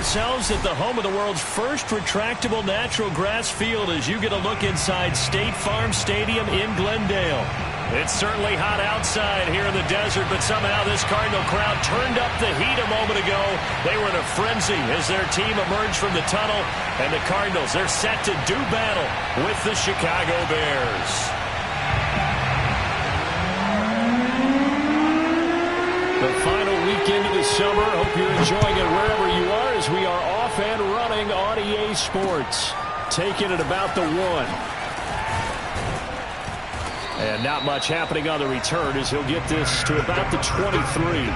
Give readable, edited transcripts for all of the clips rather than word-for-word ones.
ourselves at the home of the world's first retractable natural grass field as you get a look inside State Farm Stadium in Glendale. It's certainly hot outside here in the desert, but somehow this Cardinal crowd turned up the heat a moment ago. They were in a frenzy as their team emerged from the tunnel, and the Cardinals, they're set to do battle with the Chicago Bears. The final weekend of the summer. Hope you're enjoying it wherever you are as we are off and running on EA Sports. Taking it about the 1. And not much happening on the return as he'll get this to about the 23.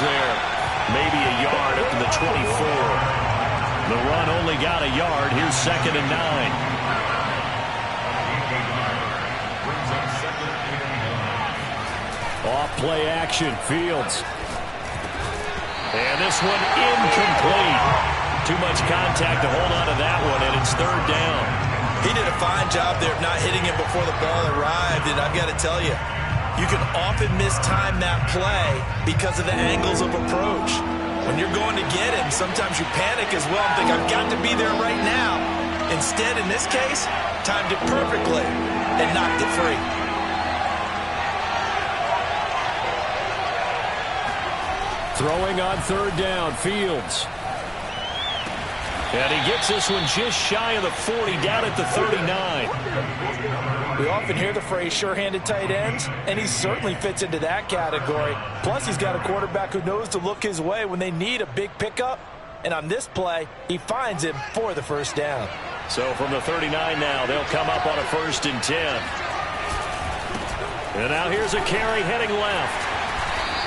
There, maybe a yard up to the 24. The run only got a yard. Here's 2nd and 9. Off play action, Fields. And this one incomplete. Too much contact to hold on to that one, and it's 3rd down. He did a fine job there of not hitting it before the ball arrived, and I've got to tell you, you can often mistime that play because of the angles of approach. When you're going to get him, sometimes you panic as well and think, I've got to be there right now. Instead, in this case, timed it perfectly and knocked it free. Throwing on 3rd down, Fields. And he gets this one just shy of the 40, down at the 39. We often hear the phrase sure-handed tight ends, and he certainly fits into that category. Plus, he's got a quarterback who knows to look his way when they need a big pickup. And on this play, he finds him for the 1st down. So from the 39 now, they'll come up on a 1st and 10. And now here's a carry heading left.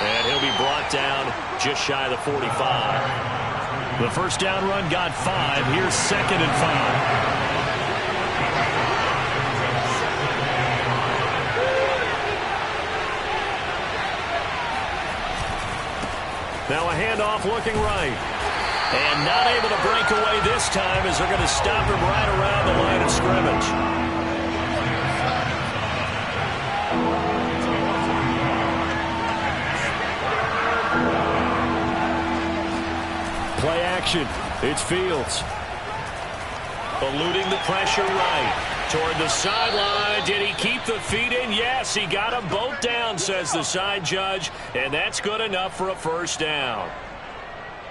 And he'll be brought down just shy of the 45. The 1st down run got 5. Here's 2nd and 5. Now a handoff looking right. And not able to break away this time as they're going to stop him right around the line of scrimmage. Play action. It's Fields. Eluding the pressure right. Toward the sideline. Did he keep the feet in? Yes, he got them both down, says the side judge. And that's good enough for a 1st down.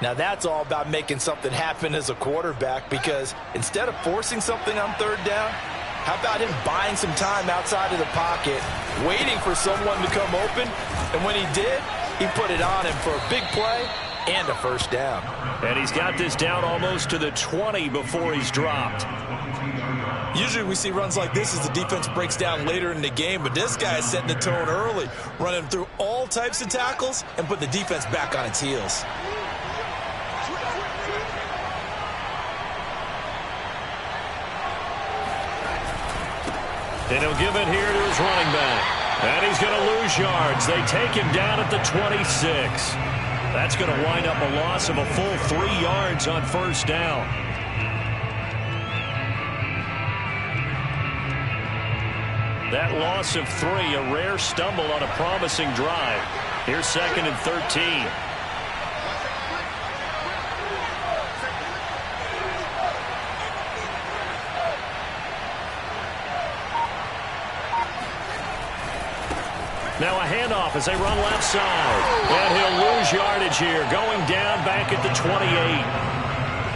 Now that's all about making something happen as a quarterback, because instead of forcing something on 3rd down, how about him buying some time outside of the pocket, waiting for someone to come open, and when he did, he put it on him for a big play and a 1st down. And he's got this down almost to the 20 before he's dropped. Usually we see runs like this as the defense breaks down later in the game, but this guy is setting the tone early, running through all types of tackles and put the defense back on its heels. And he'll give it here to his running back. And he's going to lose yards. They take him down at the 26. That's going to wind up a loss of a full 3 yards on 1st down. That loss of 3, a rare stumble on a promising drive. Here's 2nd and 13. Now a handoff as they run left side. And he'll lose yardage here, going down back at the 28.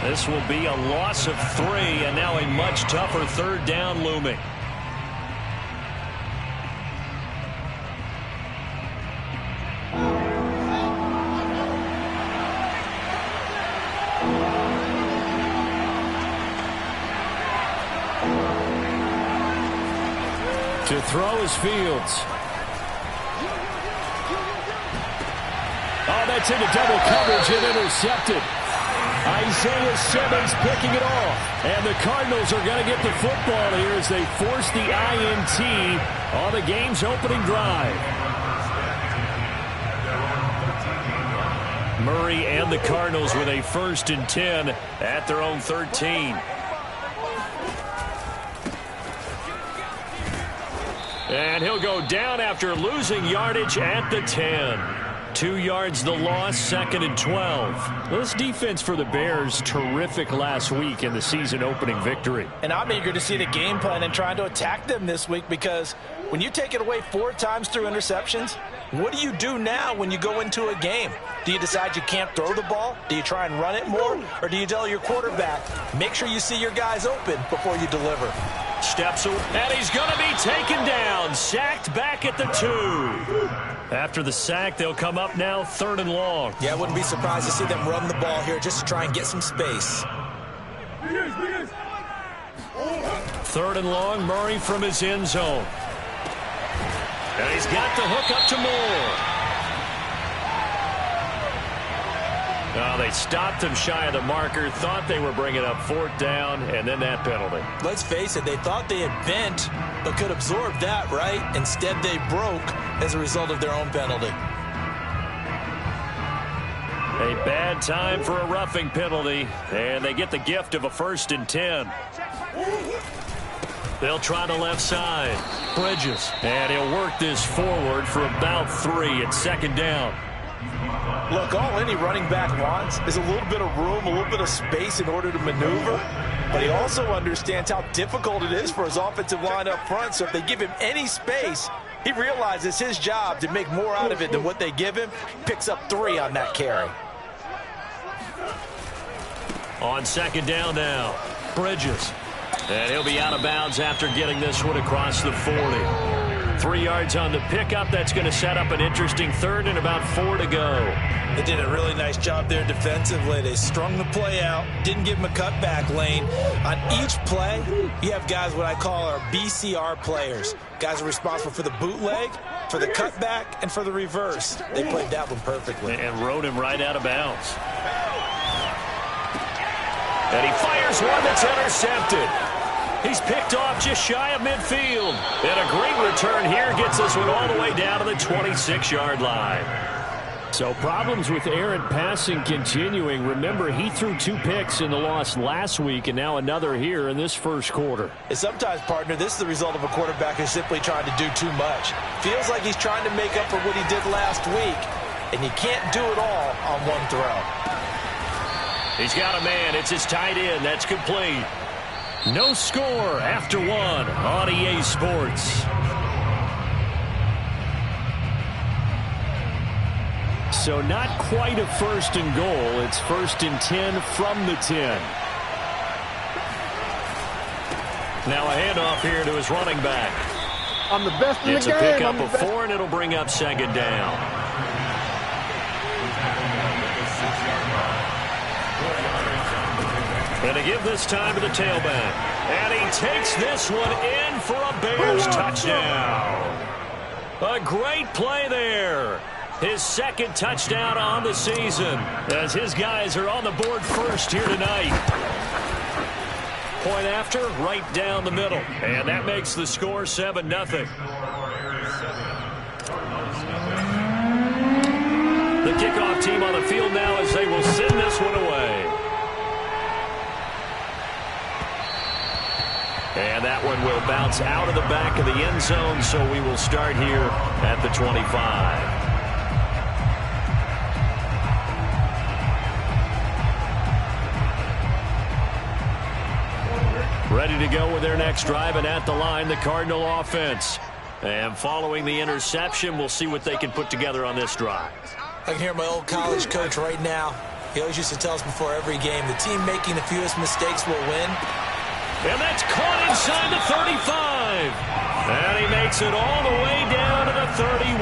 This will be a loss of 3, and now a much tougher 3rd down looming. To throw is Fields. Oh, that's into double coverage and intercepted. Isaiah Simmons picking it off. And the Cardinals are going to get the football here as they force the INT on the game's opening drive. Murray and the Cardinals with a 1st and 10 at their own 13. And he'll go down after losing yardage at the 10. 2 yards the loss, 2nd and 12. This defense for the Bears, terrific last week in the season-opening victory. And I'm eager to see the game plan and trying to attack them this week, because when you take it away 4 times through interceptions, what do you do now when you go into a game? Do you decide you can't throw the ball? Do you try and run it more? Or do you tell your quarterback, make sure you see your guys open before you deliver? Steps away, and he's going to be taken down. Sacked back at the 2. After the sack, they'll come up now 3rd and long. Yeah, I wouldn't be surprised to see them run the ball here just to try and get some space. 3rd and long, Murray from his end zone. And he's got the hook up to Moore. Oh, they stopped him shy of the marker, thought they were bringing up 4th down, and then that penalty. Let's face it, they thought they had bent, but could absorb that, right? Instead, they broke as a result of their own penalty. A bad time for a roughing penalty, and they get the gift of a 1st and 10. They'll try the left side. Bridges, and he'll work this forward for about 3 at 2nd down. Look, all any running back wants is a little bit of room, a little bit of space in order to maneuver. But he also understands how difficult it is for his offensive line up front. So if they give him any space, he realizes his job to make more out of it than what they give him. Picks up 3 on that carry. On 2nd down now, Bridges. And he'll be out of bounds after getting this one across the 40. 3 yards on the pickup. That's going to set up an interesting 3rd and about 4 to go. They did a really nice job there defensively. They strung the play out, didn't give him a cutback lane. On each play, you have guys what I call our BCR players. Guys are responsible for the bootleg, for the cutback, and for the reverse. They played that one perfectly. And rode him right out of bounds. And he fires one that's intercepted. He's picked off just shy of midfield. And a great return here gets this one all the way down to the 26-yard line. So problems with errant passing continuing. Remember, he threw 2 picks in the loss last week, and now another here in this first quarter. And sometimes, partner, this is the result of a quarterback who's simply trying to do too much. Feels like he's trying to make up for what he did last week, and you can't do it all on one throw. He's got a man. It's his tight end. That's complete. No score after 1 on EA Sports. So not quite a 1st and goal. It's 1st and 10 from the 10. Now a handoff here to his running back. I'm the best in the game. It's a pickup of 4, and it'll bring up 2nd down. And to give this time to the tailback. And he takes this one in for a Bears touchdown. A great play there. His 2nd touchdown on the season, as his guys are on the board first here tonight. Point after, right down the middle. And that makes the score 7-0. The kickoff team on the field now as they will send this one away. And that one will bounce out of the back of the end zone, so we will start here at the 25. Ready to go with their next drive, and at the line, the Cardinal offense. And following the interception, we'll see what they can put together on this drive. I can hear my old college coach right now. He always used to tell us before every game, the team making the fewest mistakes will win. And that's caught inside the 35. And he makes it all the way down to the 31.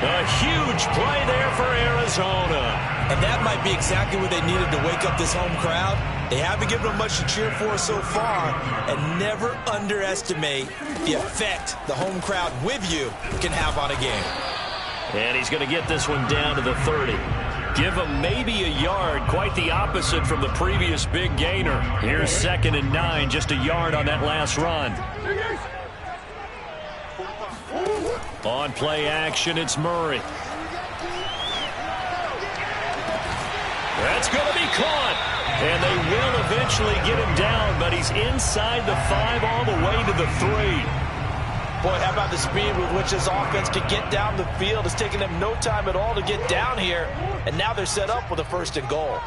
A huge play there for Arizona. And that might be exactly what they needed to wake up this home crowd. They haven't given them much to cheer for so far. And never underestimate the effect the home crowd with you can have on a game. And he's going to get this one down to the 30. Give him maybe a yard, quite the opposite from the previous big gainer. Here's 2nd and 9, just a yard on that last run. On play action, it's Murray. That's going to be caught. And they will eventually get him down, but he's inside the 5 all the way to the 3. Boy, how about the speed with which this offense could get down the field? It's taken them no time at all to get down here, and now they're set up with a 1st and goal.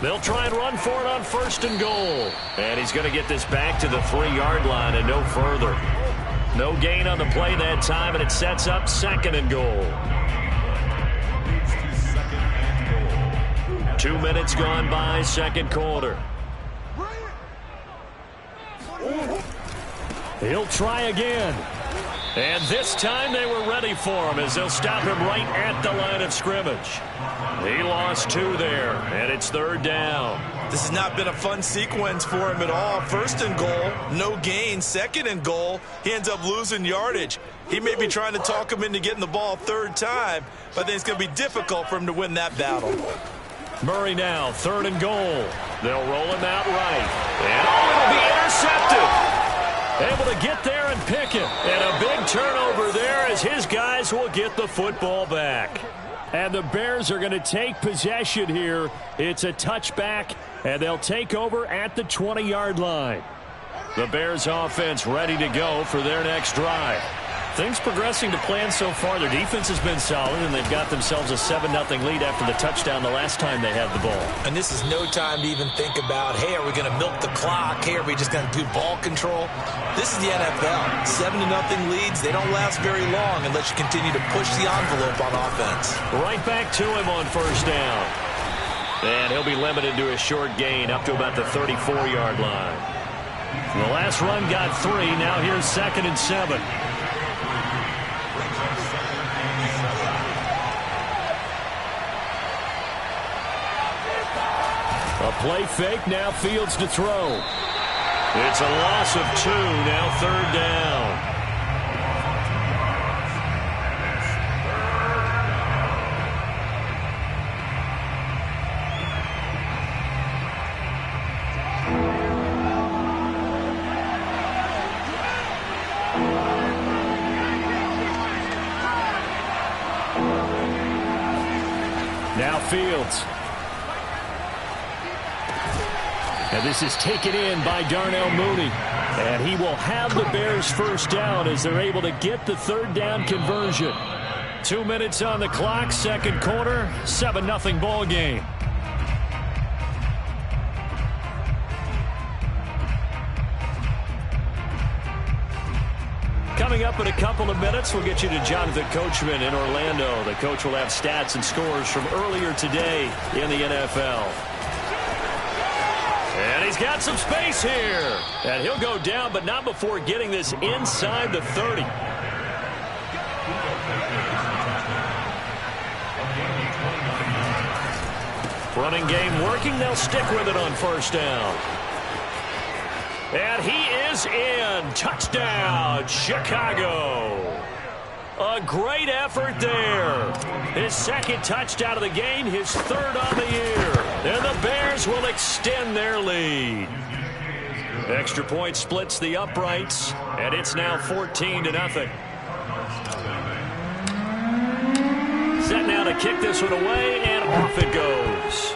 They'll try and run for it on 1st and goal. And he's going to get this back to the 3-yard line and no further. No gain on the play that time, and it sets up 2nd and goal. 2 minutes gone by, 2nd quarter. He'll try again. And this time they were ready for him as they'll stop him right at the line of scrimmage. He lost 2 there, and it's 3rd down. This has not been a fun sequence for him at all. 1st and goal, no gain. 2nd and goal, he ends up losing yardage. He may be trying to talk him into getting the ball 3rd time, but I think it's going to be difficult for him to win that battle. Murray now, 3rd and goal. They'll roll him out right. And it'll be intercepted. Able to get there and pick it. And a big turnover there as his guys will get the football back. And the Bears are going to take possession here. It's a touchback, and they'll take over at the 20-yard line. The Bears offense ready to go for their next drive. Things progressing to plan so far. Their defense has been solid, and they've got themselves a 7-0 lead after the touchdown the last time they had the ball. And this is no time to even think about, hey, are we going to milk the clock? Hey, are we just going to do ball control? This is the NFL. 7-0 leads, they don't last very long unless you continue to push the envelope on offense. Right back to him on 1st down. And he'll be limited to a short gain up to about the 34-yard line. The last run got 3. Now here's 2nd and 7. A play fake, now Fields to throw. It's a loss of 2, now 3rd down. Now Fields. And this is taken in by Darnell Mooney. And he will have the Bears 1st down as they're able to get the 3rd down conversion. 2 minutes on the clock, 2nd quarter, 7-0 ball game. Coming up in a couple of minutes, we'll get you to Jonathan Coachman in Orlando. The coach will have stats and scores from earlier today in the NFL. And he's got some space here. And he'll go down, but not before getting this inside the 30. Running game working. They'll stick with it on 1st down. And he is in. Touchdown, Chicago. A great effort there. His 2nd touchdown of the game, his 3rd on the year. And the Bears will extend their lead. Extra point splits the uprights, and it's now 14-0. Set now to kick this one away, and off it goes.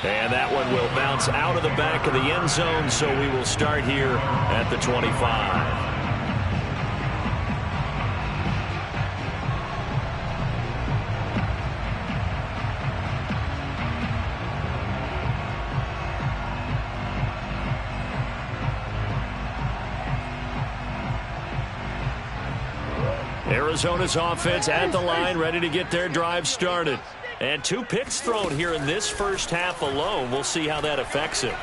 And that one will bounce out of the back of the end zone, so we will start here at the 25. Arizona's offense at the line, ready to get their drive started. And 2 picks thrown here in this 1st half alone. We'll see how that affects him.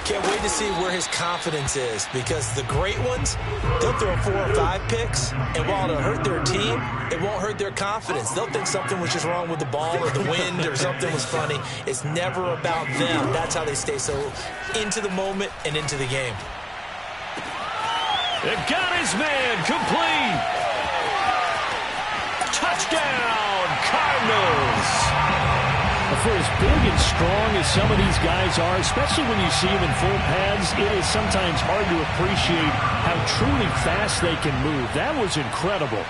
Can't wait to see where his confidence is, because the great ones, they'll throw 4 or 5 picks, and while it'll hurt their team, it won't hurt their confidence. They'll think something was just wrong with the ball or the wind or something was funny. It's never about them. That's how they stay so into the moment and into the game. They've got his man complete. Touchdown, Cardinals. For as big and strong as some of these guys are, especially when you see them in full pads, it is sometimes hard to appreciate how truly fast they can move. That was incredible.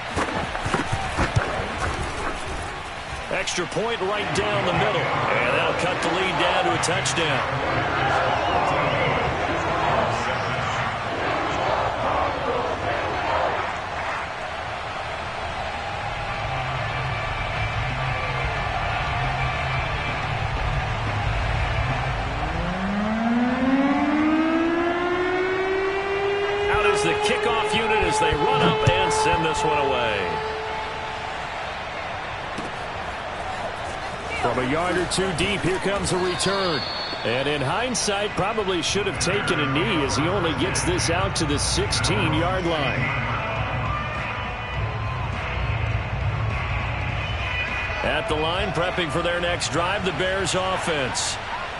Extra point right down the middle. And that'll cut the lead down to a touchdown. The kickoff unit as they run up and send this one away. From a yard or two deep, here comes a return. And in hindsight, probably should have taken a knee as he only gets this out to the 16-yard line. At the line, prepping for their next drive, the Bears offense.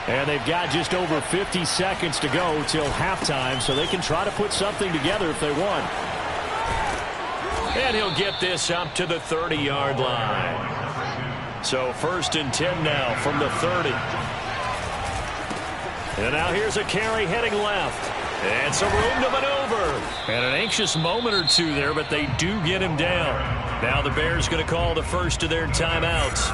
And they've got just over 50 seconds to go till halftime, so they can try to put something together if they want. And he'll get this up to the 30-yard line. So 1st and 10 now from the 30. And now here's a carry heading left. And some room to maneuver. And an anxious moment or two there, but they do get him down. Now the Bears going to call the first of their timeouts,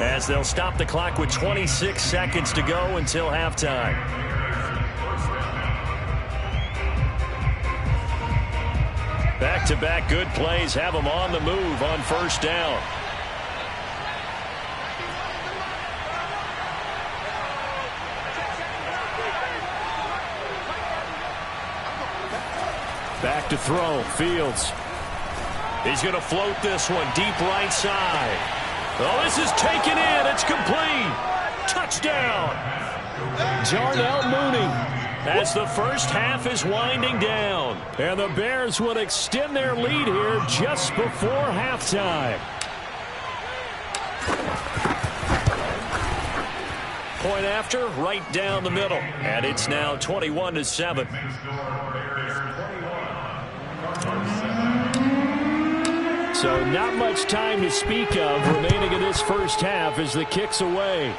as they'll stop the clock with 26 seconds to go until halftime. Back-to-back good plays have them on the move on 1st down. Back to throw, Fields. He's going to float this one deep right side. Oh, this is taken in. It's complete. Touchdown. Darnell Mooney, as the first half is winding down. And the Bears will extend their lead here just before halftime. Point after, right down the middle. And it's now 21-7. So not much time to speak of remaining in this first half as the kick's away.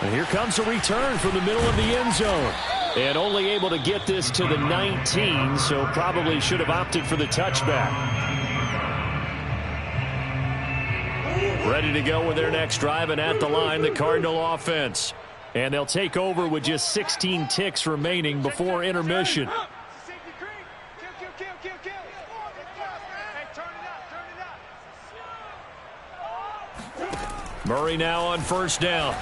And here comes a return from the middle of the end zone. And only able to get this to the 19, so probably should have opted for the touchback. Ready to go with their next drive, and at the line, the Cardinal offense. And they'll take over with just 16 ticks remaining before intermission. Murray now on 1st down.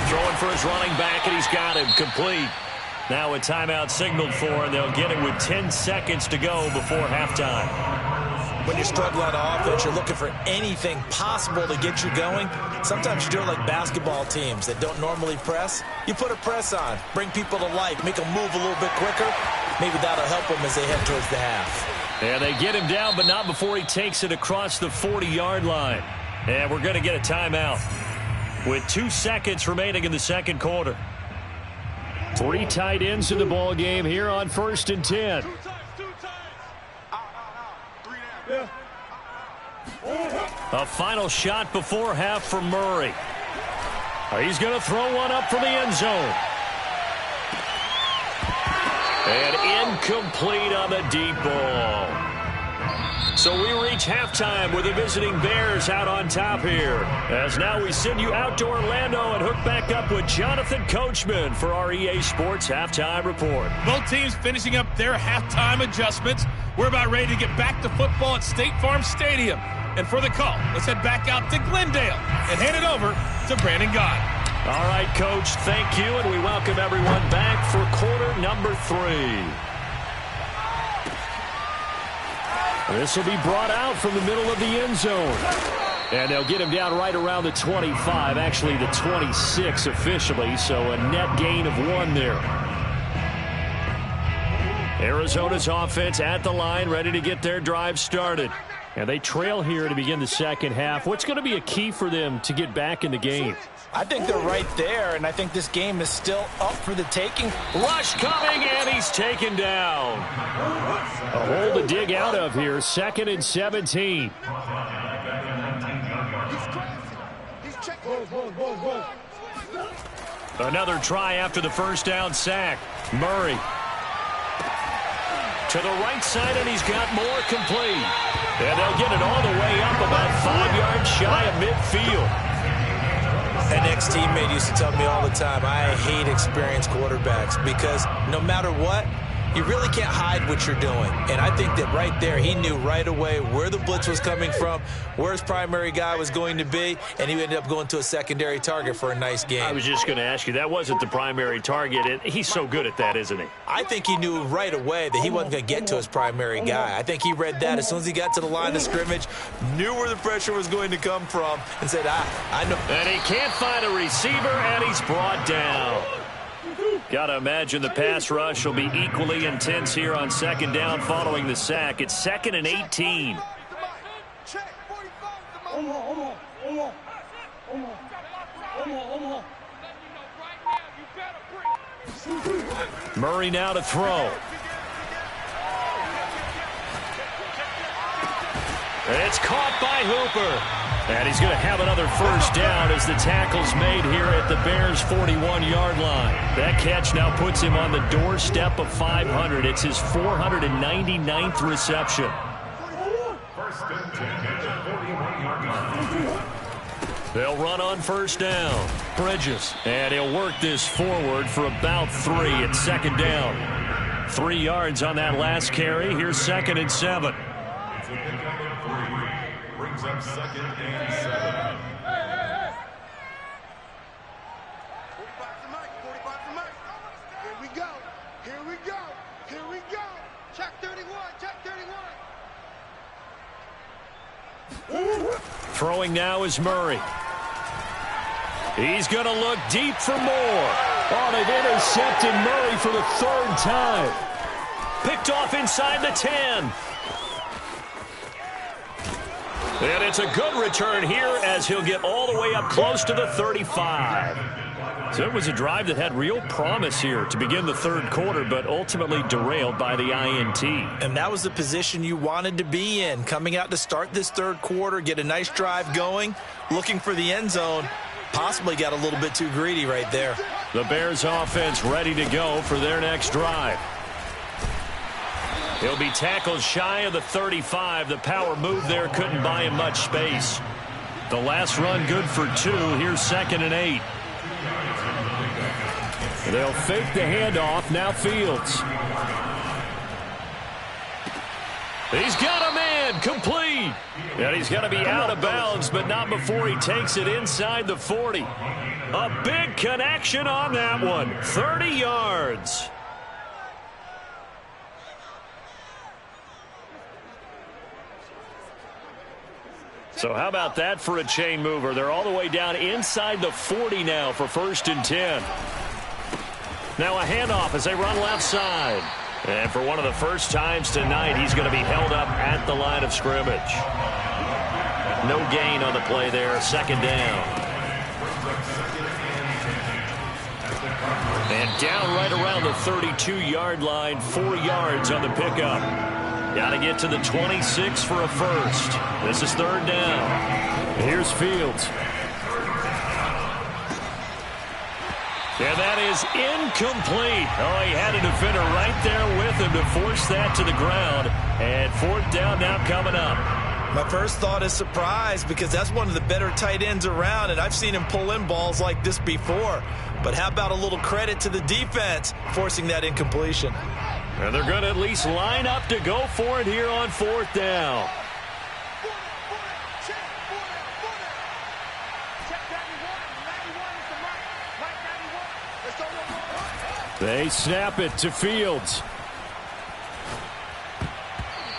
Throwing for his running back, and he's got him complete. Now a timeout signaled for, and they'll get it with 10 seconds to go before halftime. When you struggle on offense, you're looking for anything possible to get you going. Sometimes you do it like basketball teams that don't normally press. You put a press on, bring people to life, make them move a little bit quicker. Maybe that'll help them as they head towards the half. And they get him down, but not before he takes it across the 40-yard line. And we're going to get a timeout with 2 seconds remaining in the second quarter. 3 tight ends in the ball game here on 1st and 10. A final shot before half from Murray. He's going to throw one up from the end zone. And incomplete on the deep ball. So we reach halftime with the visiting Bears out on top here. As now we send you out to Orlando and hook back up with Jonathan Coachman for our EA Sports Halftime Report. Both teams finishing up their halftime adjustments. We're about ready to get back to football at State Farm Stadium. And for the call, let's head back out to Glendale and hand it over to Brandon Gaudin. All right, Coach, thank you, and we welcome everyone back for quarter number 3. This will be brought out from the middle of the end zone. And they'll get him down right around the 25, actually the 26 officially, so a net gain of 1 there. Arizona's offense at the line, ready to get their drive started. And they trail here to begin the second half. What's going to be a key for them to get back in the game? I think they're right there, and I think this game is still up for the taking. Rush coming, and he's taken down. A hole to dig out of here, 2nd and 17. Another try after the first down sack. Murray to the right side, and he's got more complete. And they'll get it all the way up about 5 yards shy of midfield. An ex-teammate used to tell me all the time, I hate experienced quarterbacks because no matter what, you really can't hide what you're doing. And I think that right there, he knew right away where the blitz was coming from, where his primary guy was going to be, and he ended up going to a secondary target for a nice game. I was just going to ask you, that wasn't the primary target, and he's so good at that, isn't he? I think he knew right away that he wasn't going to get to his primary guy. I think he read that as soon as he got to the line of scrimmage, knew where the pressure was going to come from, and said, I know. And he can't find a receiver, and he's brought down. Got to imagine the pass rush will be equally intense here on 2nd down following the sack. It's 2nd and 18. Murray now to throw. It's caught by Hooper. And he's going to have another first down as the tackle's made here at the Bears' 41-yard line. That catch now puts him on the doorstep of 500. It's his 499th reception. They'll run on first down. Bridges. And he'll work this forward for about 3 at 2nd down. 3 yards on that last carry. Here's 2nd and 7. Brings up 2nd and 7. 45 to Mike. Here we go. Check 31. Throwing now is Murray. He's going to look deep for more. Oh, they've intercepted Murray for the 3rd time. Picked off inside the 10. And it's a good return here as he'll get all the way up close to the 35. So it was a drive that had real promise here to begin the 3rd quarter, but ultimately derailed by the INT. And that was the position you wanted to be in, coming out to start this 3rd quarter, get a nice drive going, looking for the end zone. Possibly got a little bit too greedy right there. The Bears offense ready to go for their next drive. He'll be tackled shy of the 35. The power move there couldn't buy him much space. The last run good for 2. Here's 2nd and 8. They'll fake the handoff. Now Fields. He's got a man. Complete. And he's going to be out of bounds, but not before he takes it inside the 40. A big connection on that one. 30 yards. So how about that for a chain mover? They're all the way down inside the 40 now for 1st and 10. Now a handoff as they run left side. And for one of the first times tonight, he's going to be held up at the line of scrimmage. No gain on the play there. 2nd down. And down right around the 32-yard line. 4 yards on the pickup. Got to get to the 26 for a first. This is 3rd down. Here's Fields. And that is incomplete. Oh, he had a defender right there with him to force that to the ground. And 4th down now coming up. My first thought is surprise because that's one of the better tight ends around, and I've seen him pull in balls like this before. But how about a little credit to the defense forcing that incompletion? And they're going to at least line up to go for it here on 4th down. They snap it to Fields.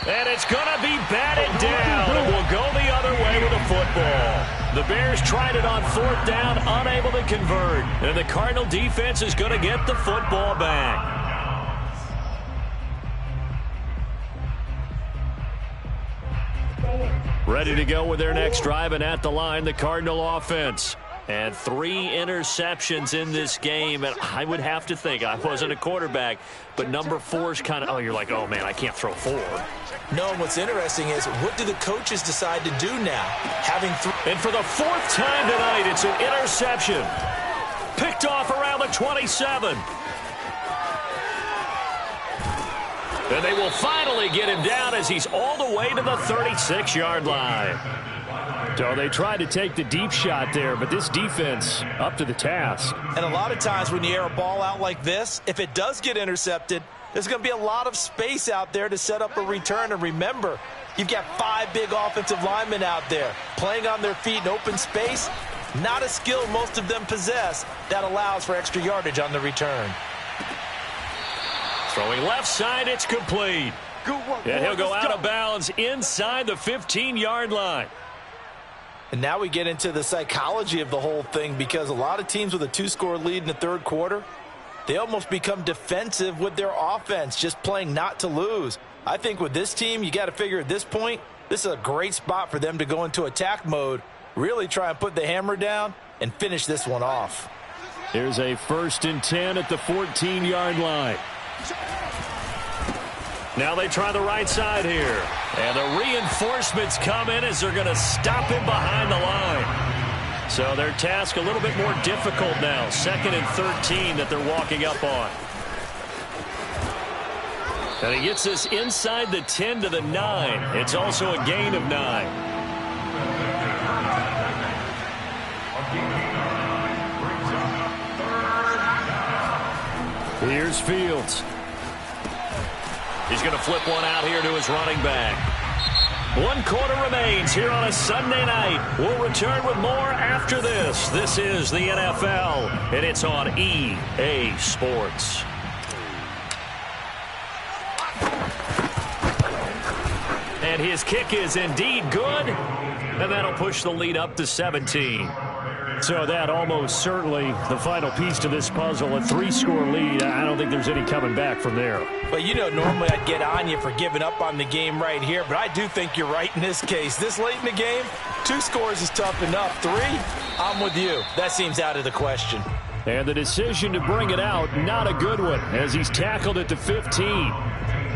And it's going to be batted down. It will go the other way with the football. The Bears tried it on 4th down, unable to convert. And the Cardinal defense is going to get the football back. Ready to go with their next drive, and at the line, the Cardinal offense. And 3 interceptions in this game, and I would have to think, I wasn't a quarterback, but number 4 is kind of, oh, you're like, oh, man, I can't throw 4. No, what's interesting is, what do the coaches decide to do now? And for the 4th time tonight, it's an interception. Picked off around the 27. And they will finally get him down as he's all the way to the 36-yard line. So they tried to take the deep shot there, but this defense up to the task. And a lot of times when you air a ball out like this, if it does get intercepted, there's going to be a lot of space out there to set up a return. And remember, you've got 5 big offensive linemen out there playing on their feet in open space. Not a skill most of them possess that allows for extra yardage on the return. Throwing left side, it's complete. And he'll go out of bounds inside the 15-yard line. And now we get into the psychology of the whole thing, because a lot of teams with a 2-score lead in the 3rd quarter, they almost become defensive with their offense, just playing not to lose. I think with this team, you got to figure at this point, this is a great spot for them to go into attack mode, really try and put the hammer down and finish this one off. Here's a 1st and 10 at the 14-yard line. Now they try the right side here. And the reinforcements come in as they're going to stop him behind the line. So their task a little bit more difficult now. 2nd and 13 that they're walking up on. And he gets this inside the 10 to the 9. It's also a gain of 9. Here's Fields. He's going to flip one out here to his running back. 1 quarter remains here on a Sunday night. We'll return with more after this. This is the NFL, and it's on EA Sports. And his kick is indeed good, and that'll push the lead up to 17. So that almost certainly the final piece to this puzzle, a 3-score lead. I don't think there's any coming back from there. But, you know, normally I'd get on you for giving up on the game right here, but I do think you're right in this case. This late in the game, 2 scores is tough enough. 3, I'm with you. That seems out of the question. And the decision to bring it out, not a good one, as he's tackled at the 15.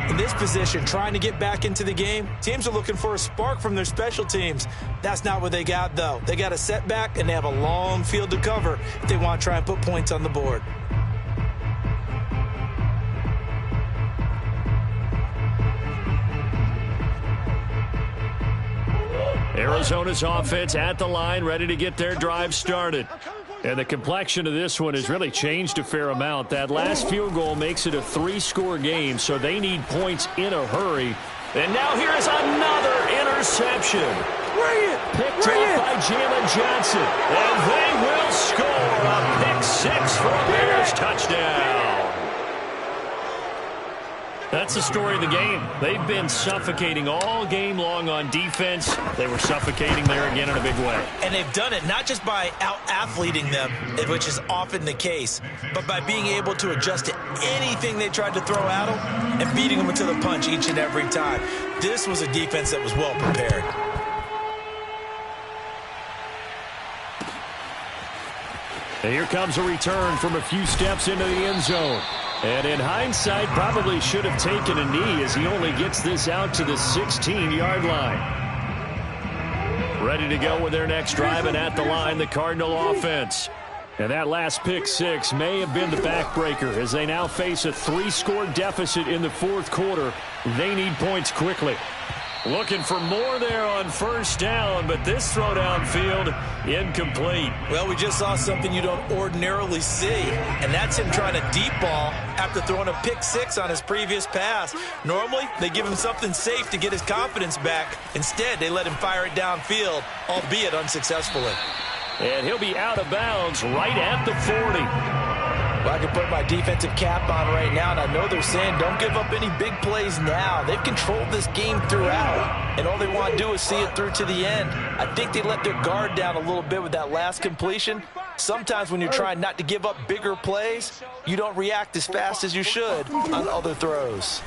In this position, trying to get back into the game, teams are looking for a spark from their special teams. That's not what they got, though. They got a setback, and they have a long field to cover if they want to try and put points on the board. Arizona's offense at the line, ready to get their drive started. And the complexion of this one has really changed a fair amount. That last field goal makes it a 3-score game, so they need points in a hurry. And now here is another interception. Picked off by Jalen Johnson. And they will score a pick 6 for a Bears touchdown. That's the story of the game. They've been suffocating all game long on defense. They were suffocating there again in a big way. And they've done it not just by out-athleting them, which is often the case, but by being able to adjust to anything they tried to throw at them and beating them to the punch each and every time. This was a defense that was well prepared. And here comes a return from a few steps into the end zone. And in hindsight, probably should have taken a knee as he only gets this out to the 16-yard line. Ready to go with their next drive, and at the line, the Cardinal offense. And that last pick 6 may have been the backbreaker as they now face a 3-score deficit in the 4th quarter. They need points quickly. Looking for more there on 1st down, but this throw downfield incomplete. Well, we just saw something you don't ordinarily see, and that's him trying to deep ball after throwing a pick 6 on his previous pass. Normally, they give him something safe to get his confidence back. Instead, they let him fire it downfield, albeit unsuccessfully. And he'll be out of bounds right at the 40. Well, I can put my defensive cap on right now, and I know they're saying don't give up any big plays now. They've controlled this game throughout, and all they want to do is see it through to the end. I think they let their guard down a little bit with that last completion. Sometimes when you're trying not to give up bigger plays, you don't react as fast as you should on other throws.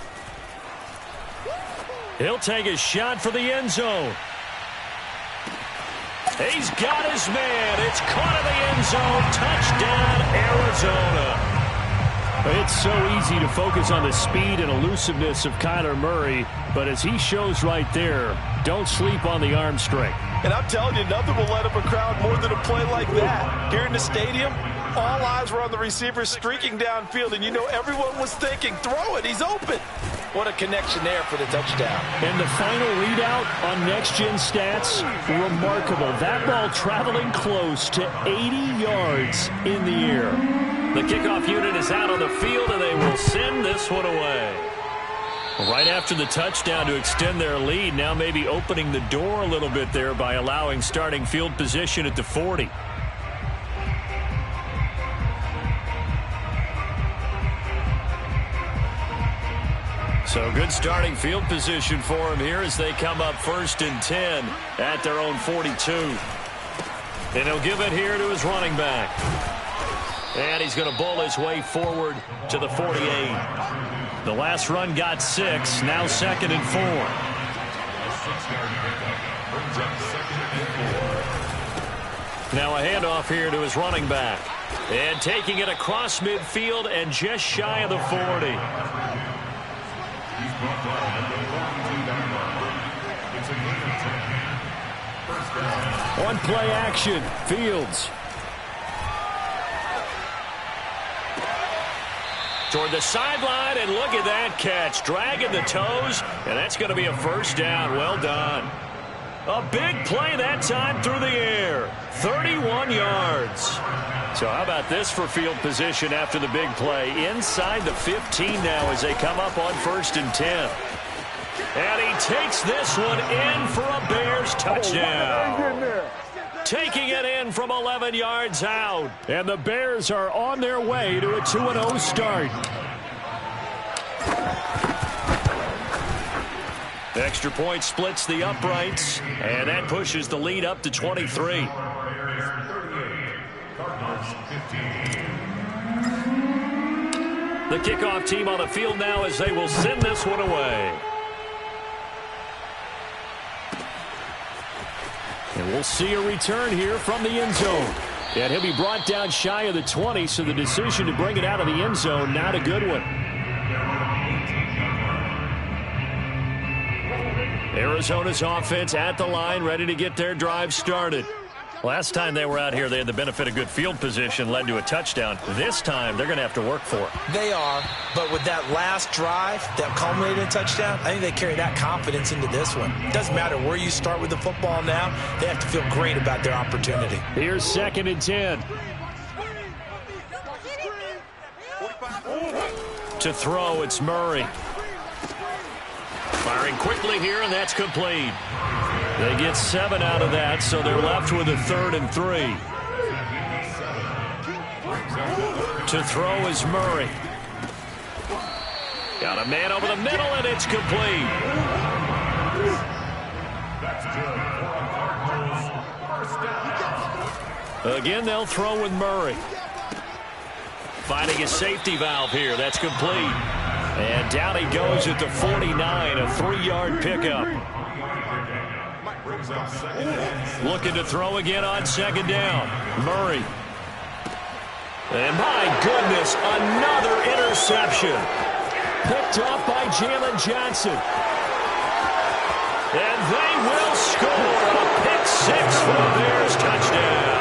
He'll take a shot for the end zone. He's got his man. It's caught in the end zone. Touchdown, Arizona. It's so easy to focus on the speed and elusiveness of Kyler Murray, but as he shows right there, don't sleep on the arm strength. And I'm telling you, nothing will light up a crowd more than a play like that. Here in the stadium, all eyes were on the receiver streaking downfield, and you know everyone was thinking, throw it, he's open. What a connection there for the touchdown. And the final readout on next-gen stats, remarkable. That ball traveling close to 80 yards in the air. The kickoff unit is out on the field, and they will send this one away. Right after the touchdown to extend their lead, now maybe opening the door a little bit there by allowing starting field position at the 40. So good starting field position for him here as they come up 1st and 10 at their own 42. And he'll give it here to his running back. And he's going to bowl his way forward to the 48. The last run got 6. Now 2nd and 4. Now a handoff here to his running back. And taking it across midfield and just shy of the 40. One play action. Fields. Toward the sideline, and look at that catch. Dragging the toes, and that's going to be a first down. Well done. A big play that time through the air. 31 yards. So how about this for field position after the big play? Inside the 15 now as they come up on 1st and 10. And he takes this one in for a Bears touchdown. Taking it in from 11 yards out. And the Bears are on their way to a 2-0 start. Extra point splits the uprights, and that pushes the lead up to 23. The kickoff team on the field now as they will send this one away. And we'll see a return here from the end zone. And he'll be brought down shy of the 20, so the decision to bring it out of the end zone, not a good one. Arizona's offense at the line, ready to get their drive started. Last time they were out here, they had the benefit of good field position, led to a touchdown. This time, they're going to have to work for it. They are, but with that last drive that culminated in a touchdown, I think they carry that confidence into this one. It doesn't matter where you start with the football now, they have to feel great about their opportunity. Here's 2nd and 10. To throw, it's Murray. Firing quickly here, and that's complete. They get 7 out of that, so they're left with a 3rd and 3. To throw is Murray. Got a man over the middle, and it's complete. Again, they'll throw with Murray. Finding a safety valve here. That's complete. And down he goes at the 49, a 3-yard pickup. Looking to throw again on 2nd down. Murray. And my goodness, another interception. Picked off by Jalen Johnson. And they will score a pick 6 for the Bears touchdown.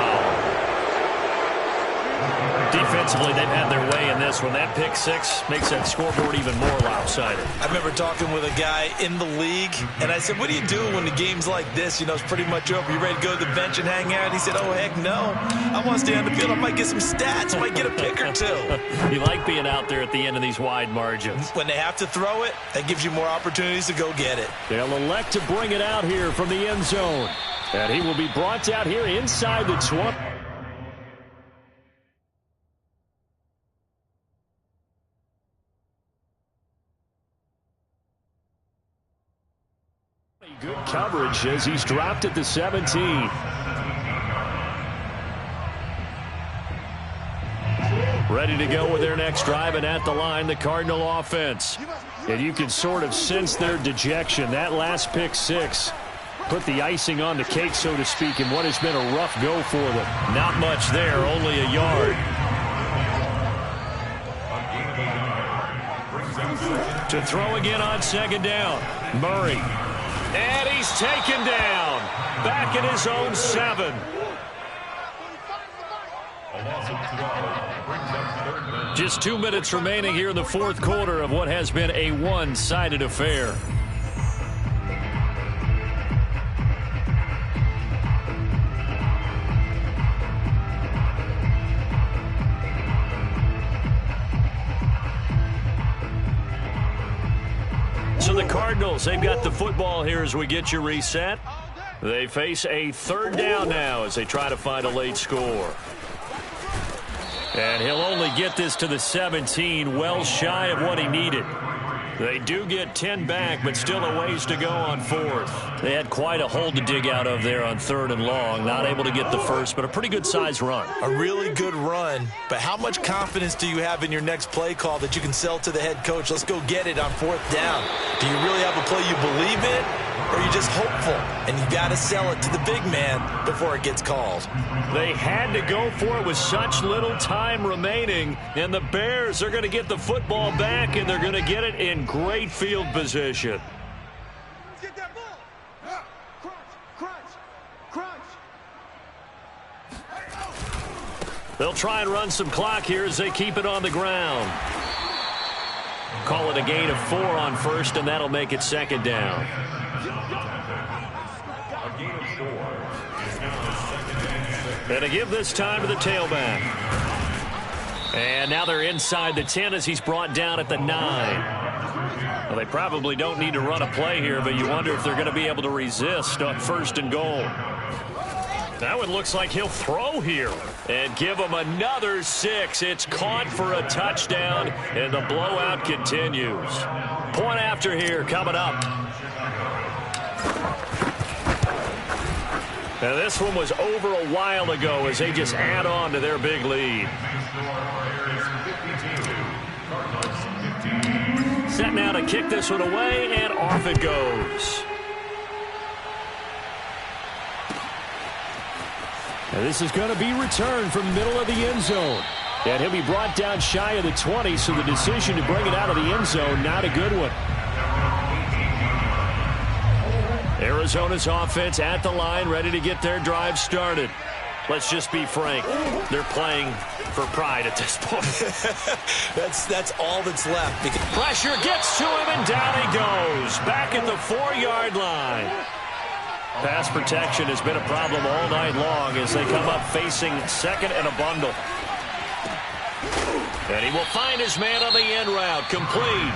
Defensively, they've had their way in this one. That pick 6 makes that scoreboard even more lopsided. I remember talking with a guy in the league, and I said, what do you do when the game's like this? You know, it's pretty much over. You ready to go to the bench and hang out? He said, oh, heck no. I want to stay on the field. I might get some stats. I might get a pick or 2. You like being out there at the end of these wide margins. When they have to throw it, that gives you more opportunities to go get it. They'll elect to bring it out here from the end zone. And he will be brought out here inside the 20. Good coverage as he's dropped at the 17. Ready to go with their next drive, and at the line, the Cardinal offense. And you can sort of sense their dejection. That last pick six put the icing on the cake, so to speak, in what has been a rough go for them. Not much there, only a yard. To throw again on second down. Murray. And he's taken down. Back at his own 7. Just 2 minutes remaining here in the fourth quarter of what has been a one-sided affair. So the Cardinals, they've got the football here as we get you reset. They face a third down now as they try to find a late score. And he'll only get this to the 17, well shy of what he needed. They do get 10 back, but still a ways to go on fourth. They had quite a hole to dig out of there on third and long. Not able to get the first, but a pretty good size run. A really good run, but how much confidence do you have in your next play call that you can sell to the head coach? Let's go get it on fourth down. Do you really have a play you believe in, or are you just hopeful? And you got to sell it to the big man before it gets called. They had to go for it with such little time remaining, and the Bears are going to get the football back, and they're going to get it in great field position. Get that ball. Crunch. They'll try and run some clock here as they keep it on the ground. Call it a gain of 4 on first, and that'll make it second down. And to give this time to the tailback. And now they're inside the 10 as he's brought down at the 9. Well, they probably don't need to run a play here, but you wonder if they're going to be able to resist on first and goal. That one looks like he'll throw here and give him another 6. It's caught for a touchdown, and the blowout continues. Point after here coming up. Now this one was over a while ago as they just add on to their big lead. Set now to kick this one away, and off it goes. Now this is going to be returned from the middle of the end zone. And he'll be brought down shy of the 20, so the decision to bring it out of the end zone, not a good one. Arizona's offense at the line, ready to get their drive started. Let's just be frank. They're playing for pride at this point. That's all that's left. Pressure gets to him, and down he goes. Back at the 4-yard line. Pass protection has been a problem all night long as they come up facing second and a bundle. And he will find his man on the end route, complete.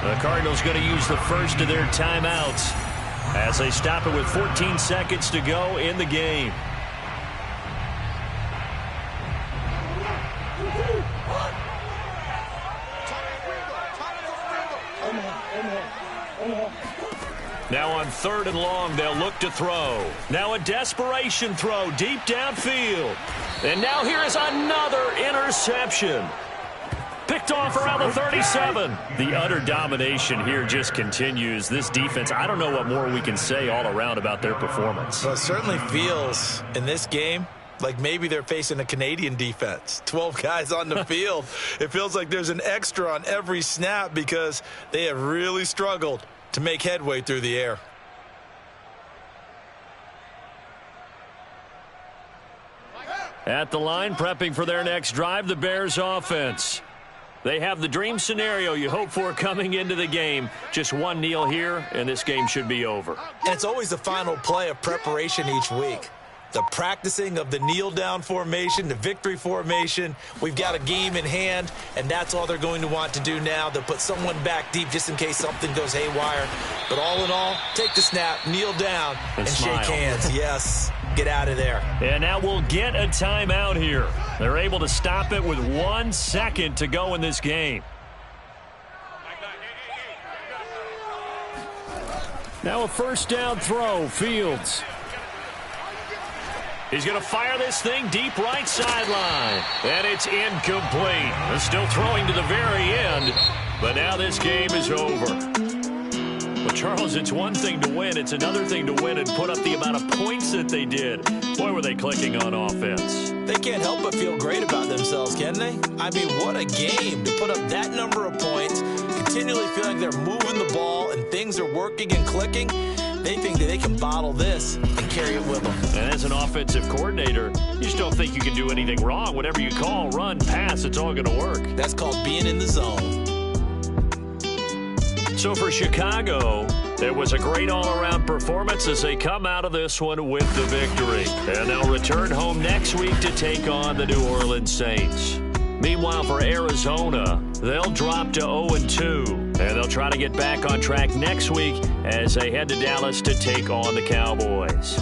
The Cardinals going to use the first of their timeouts as they stop it with 14 seconds to go in the game. Now on third and long, they'll look to throw. Now a desperation throw deep downfield. And now here is another interception. Picked off around the 37. The utter domination here just continues. This defense, I don't know what more we can say all around about their performance. Well, it certainly feels in this game like maybe they're facing a Canadian defense. 12 guys on the field. It feels like there's an extra on every snap because they have really struggled to make headway through the air. At the line, prepping for their next drive, the Bears offense. They have the dream scenario you hope for coming into the game. Just one kneel here, and this game should be over. And it's always the final play of preparation each week. The practicing of the kneel-down formation, the victory formation. We've got a game in hand, and that's all they're going to want to do now. They'll put someone back deep just in case something goes haywire. But all in all, take the snap, kneel down, and shake hands. Yes, get out of there. And now we'll get a timeout here. They're able to stop it with 1 second to go in this game. Now a first down throw, Fields. He's going to fire this thing deep right sideline. And it's incomplete. They're still throwing to the very end. But now this game is over. Well, Charles, it's one thing to win. It's another thing to win and put up the amount of points that they did. Boy, were they clicking on offense. They can't help but feel great about themselves, can they? I mean, what a game to put up that number of points, continually feeling they're moving the ball and things are working and clicking. They think that they can bottle this and carry it with them. And as an offensive coordinator, you just don't think you can do anything wrong. Whatever you call, run, pass, it's all going to work. That's called being in the zone. So for Chicago, it was a great all-around performance as they come out of this one with the victory. And they'll return home next week to take on the New Orleans Saints. Meanwhile, for Arizona, they'll drop to 0-2, and they'll try to get back on track next week as they head to Dallas to take on the Cowboys.